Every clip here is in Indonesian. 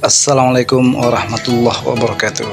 Assalamualaikum warahmatullahi wabarakatuh.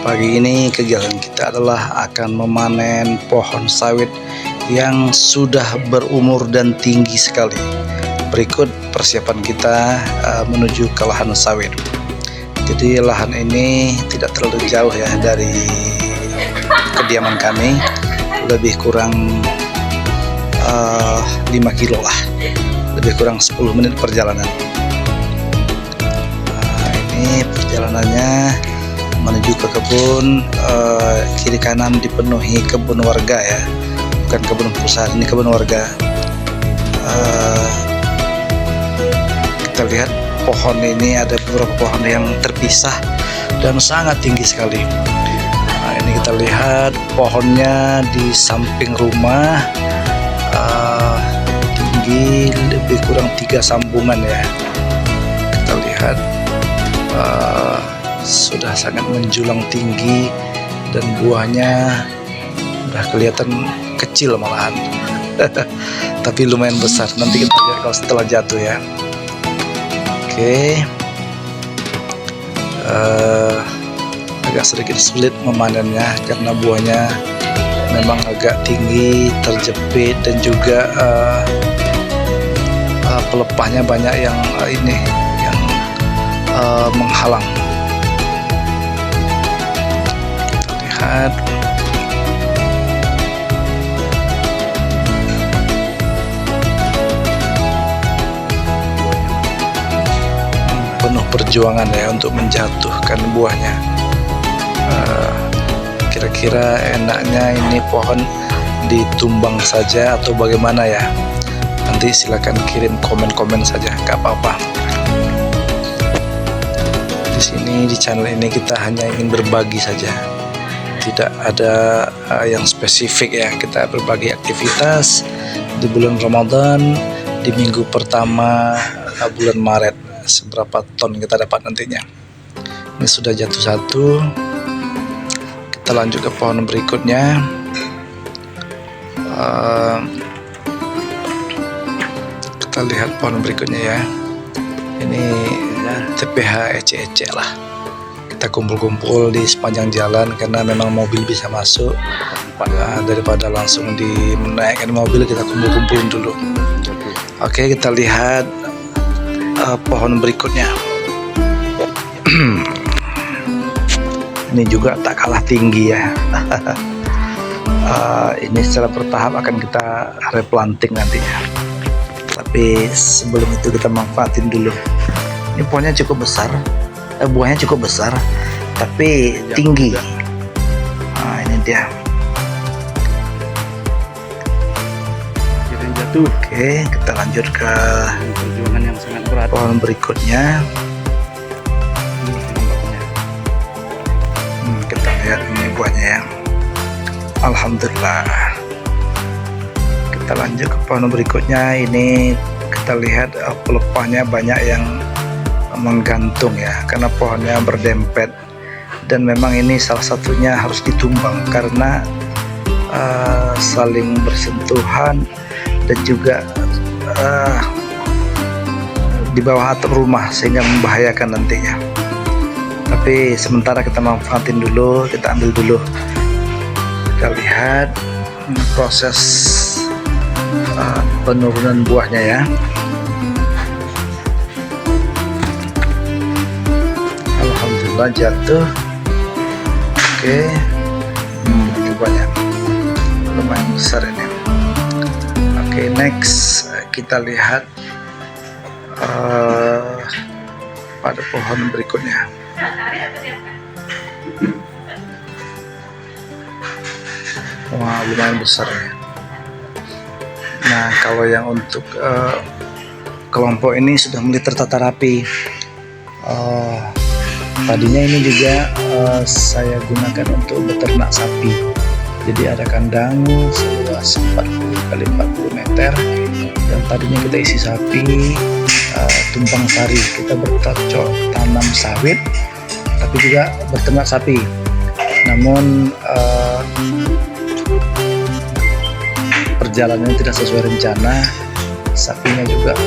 Pagi ini kegiatan kita adalah akan memanen pohon sawit yang sudah berumur dan tinggi sekali. Berikut persiapan kita menuju ke lahan sawit. Jadi lahan ini tidak terlalu jauh ya dari kediaman kami, lebih kurang 5 kilo lah, lebih kurang 10 menit perjalanan. Ini perjalanannya menuju ke kebun, kiri kanan dipenuhi kebun warga ya, bukan kebun perusahaan, ini kebun warga. Kita lihat pohon ini, ada beberapa pohon yang terpisah dan sangat tinggi sekali. Nah, ini kita lihat pohonnya di samping rumah, tinggi lebih kurang 3 sambungan ya. Kita lihat sudah sangat menjulang tinggi dan buahnya udah kelihatan kecil malahan tapi lumayan besar. Nanti kita lihat kalau setelah jatuh ya. Oke, agak sedikit sulit memanennya karena buahnya memang agak tinggi, terjepit, dan juga pelepahnya banyak yang menghalang. Kita lihat penuh perjuangan ya untuk menjatuhkan buahnya. Kira-kira enaknya ini pohon ditumbang saja atau bagaimana ya? Nanti silakan kirim komen-komen saja, gak apa-apa. Di sini di channel ini kita hanya ingin berbagi saja, tidak ada yang spesifik ya. Kita berbagi aktivitas di bulan Ramadan, di minggu pertama bulan Maret, seberapa ton kita dapat nantinya. Ini sudah jatuh satu, kita lanjut ke pohon berikutnya. Kita lihat pohon berikutnya ya. Ini TPH ece-ece lah, kita kumpul-kumpul di sepanjang jalan karena memang mobil bisa masuk. Daripada langsung menaikkan mobil, kita kumpul-kumpulin dulu. Oke, kita lihat pohon berikutnya. Ini juga tak kalah tinggi ya. Ini secara bertahap akan kita replanting nantinya, tapi sebelum itu kita manfaatin dulu. Ini pohonnya cukup besar, buahnya cukup besar, tapi tinggi. Nah, ini dia. Jatuh. Oke, kita lanjut ke perjuangan yang sangat berat. pohon berikutnya. Kita lihat ini buahnya ya. Alhamdulillah. Kita lanjut ke pohon berikutnya. Ini kita lihat pelepahnya banyak yang menggantung ya, karena pohonnya berdempet, dan memang ini salah satunya harus ditumbang karena saling bersentuhan dan juga di bawah atap rumah sehingga membahayakan nantinya. Tapi sementara kita manfaatin dulu, kita ambil dulu. Kita lihat proses penurunan buahnya ya. Alhamdulillah jatuh. Oke, ini banyak, lumayan besar ini. Oke, next kita lihat pada pohon berikutnya. Wah, lumayan besar ya. Nah, kalau yang untuk kelompok ini sudah mulai tertata rapi. Tadinya ini juga saya gunakan untuk beternak sapi. Jadi ada kandang seluas 40 kali 40 meter, dan tadinya kita isi sapi, tumpang sari. Kita bercocok tanam sawit, tapi juga beternak sapi. Namun perjalanannya tidak sesuai rencana. Sapinya juga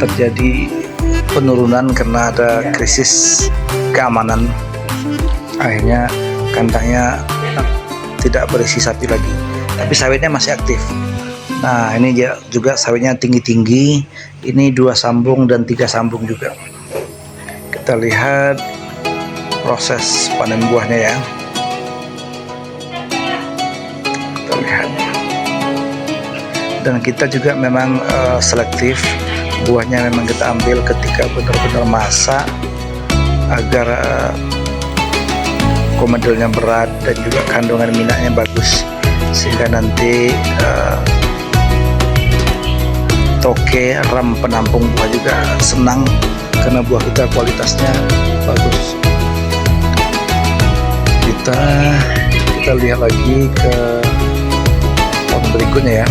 terjadi penurunan karena ada krisis keamanan. Akhirnya kandangnya tidak berisi sapi lagi, tapi sawitnya masih aktif. Nah, ini juga sawitnya tinggi-tinggi. Ini 2 sambung dan 3 sambung juga. Kita lihat proses panen buahnya ya. Kita lihat. Dan kita juga memang selektif. Buahnya memang kita ambil ketika benar-benar masak agar komedelnya berat dan juga kandungan minyaknya bagus, sehingga nanti toke ram penampung buah juga senang karena buah kita kualitasnya bagus. Kita lihat lagi ke tahun berikutnya ya.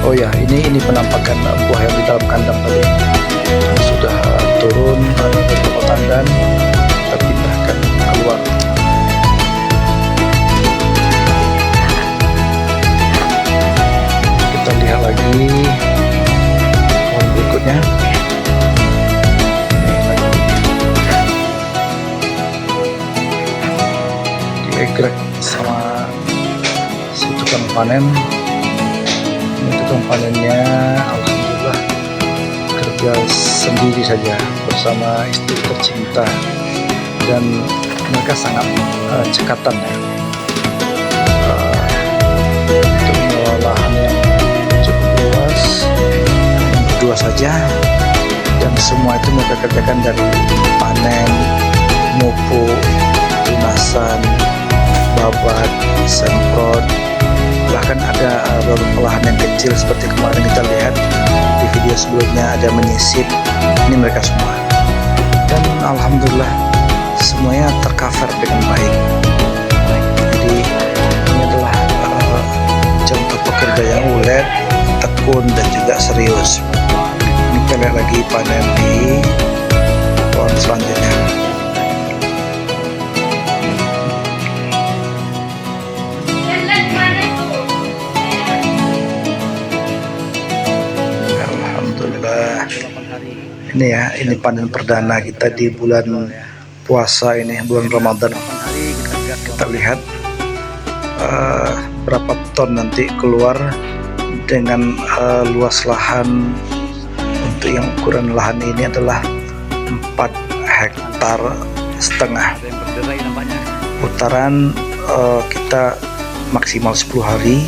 Oh ya, ini penampakan buah yang di dalam kandang tadi. Ini sudah turun dari beberapa tandan, kita pindahkan keluar. Kita lihat lagi tahun berikutnya. Digerak sama si tukang panen. Ini tukang panennya alhamdulillah kerja sendiri saja bersama istri tercinta, dan mereka sangat cekatan ya, untuk mengelola lahan yang cukup luas, berdua saja, dan semua itu mereka kerjakan dari panen, mupuk, tunasan, babat, semprot, bahkan ada beberapa lahan yang kecil seperti kemarin kita lihat di video sebelumnya ada menyisip. Ini mereka semua, dan alhamdulillah semuanya tercover dengan baik. Jadi ini adalah contoh pekerja yang ulet, tekun, dan juga serius. Ini kita lihat lagi panen di pohon selanjutnya. Ini ya, ini panen perdana kita di bulan puasa ini, bulan Ramadan. Kita lihat berapa ton nanti keluar dengan luas lahan. Untuk yang ukuran lahan ini adalah 4,5 hektar. Putaran kita maksimal 10 hari,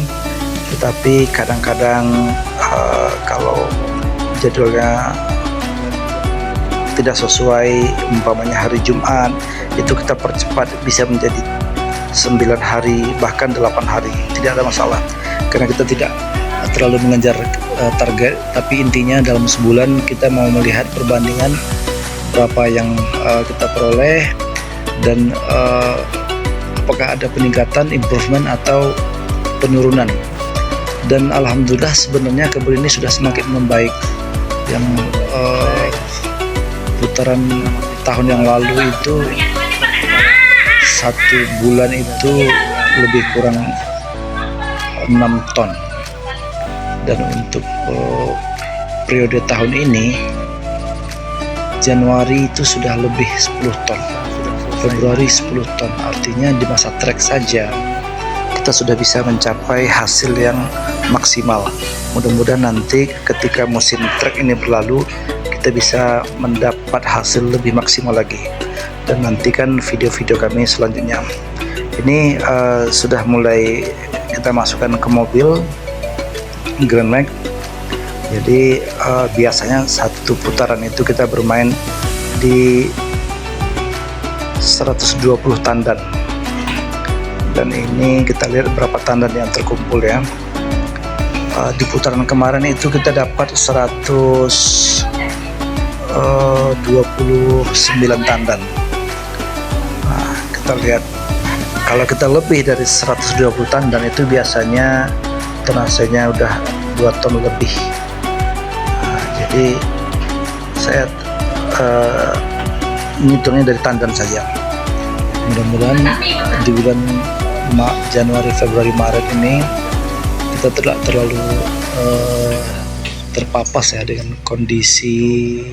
tetapi kadang-kadang kalau jadwalnya tidak sesuai, umpamanya hari Jumat, itu kita percepat bisa menjadi 9 hari bahkan 8 hari, tidak ada masalah karena kita tidak terlalu mengejar target. Tapi intinya dalam sebulan kita mau melihat perbandingan berapa yang kita peroleh, dan apakah ada peningkatan, improvement, atau penurunan. Dan alhamdulillah sebenarnya kebun ini sudah semakin membaik. Yang putaran tahun yang lalu itu 1 bulan itu lebih kurang 6 ton, dan untuk periode tahun ini Januari itu sudah lebih 10 ton, Februari 10 ton. Artinya di masa trek saja kita sudah bisa mencapai hasil yang maksimal. Mudah-mudahan nanti ketika musim trek ini berlalu, kita bisa mendapat hasil lebih maksimal lagi. Dan nantikan video-video kami selanjutnya. Ini sudah mulai kita masukkan ke mobil Grand Max. Jadi biasanya 1 putaran itu kita bermain di 120 tandan. Dan ini kita lihat berapa tandan yang terkumpul ya. Di putaran kemarin itu kita dapat 129 tandan. Nah, kita lihat kalau kita lebih dari 120 tandan itu biasanya tonasenya udah 2 ton lebih. Nah, jadi saya ngitungnya dari tandan saja. Mudah-mudahan di bulan Januari, Februari, Maret ini kita tidak terlalu terpapas ya dengan kondisi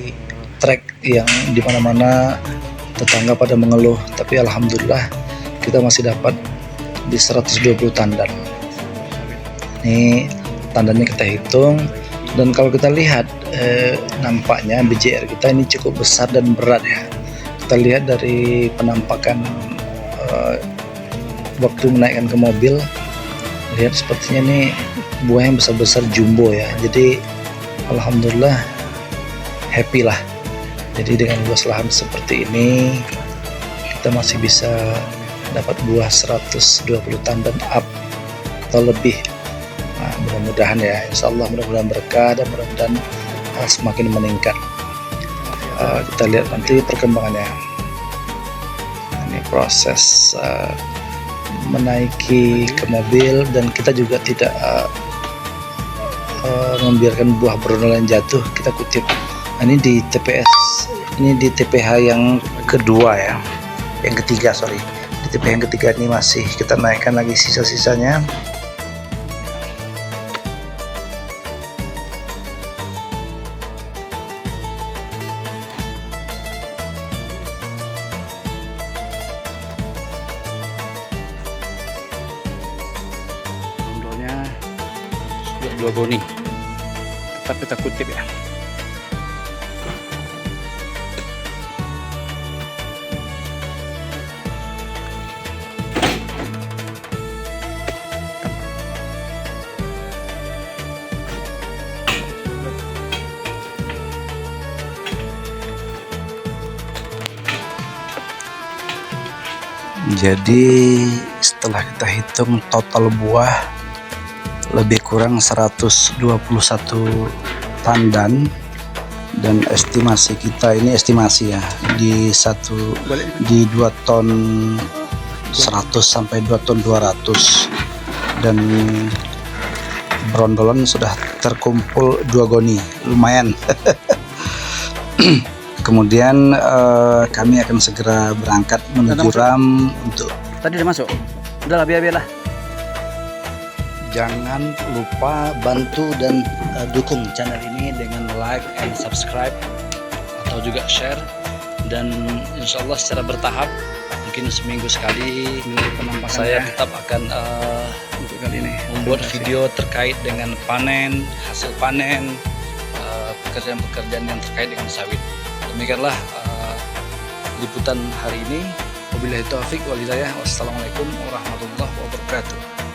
trek yang dimana-mana tetangga pada mengeluh, tapi alhamdulillah kita masih dapat di 120 tandan. Ini tandannya kita hitung, dan kalau kita lihat nampaknya BJR kita ini cukup besar dan berat ya. Kita lihat dari penampakan waktu menaikkan ke mobil, lihat sepertinya ini buah yang besar-besar jumbo ya. Jadi alhamdulillah happy lah. Jadi dengan luas lahan seperti ini kita masih bisa dapat buah 120 tandan up atau lebih. Nah, mudah-mudahan ya, insya Allah mudah-mudahan berkah dan mudah-mudahan semakin meningkat. Kita lihat nanti perkembangannya. Ini proses menaiki ke mobil, dan kita juga tidak membiarkan buah berondolan jatuh. Kita kutip. Nah, ini di TPS, ini di TPH yang kedua ya, yang ketiga sorry. Di TPH yang ketiga ini masih kita naikkan lagi sisa-sisanya. Dua goni, tetap kita kutip ya. Jadi setelah kita hitung total buah lebih kurang 121 tandan, dan estimasi kita ini estimasi ya di 2 ton 100 sampai 2 ton 200, dan berondolan sudah terkumpul 2 goni, lumayan. Kemudian kami akan segera berangkat menuju Ram untuk. Tadi udah masuk, udahlah biar-biarlah. Jangan lupa bantu dan dukung channel ini dengan like and subscribe, atau juga share, dan insya Allah secara bertahap, mungkin seminggu sekali saya tetap akan Untuk kali ini membuat video terkait dengan panen, hasil panen, pekerjaan-pekerjaan yang terkait dengan sawit. Demikianlah liputan hari ini. Wabillahi taufik wal hidayah. Wassalamualaikum warahmatullahi wabarakatuh.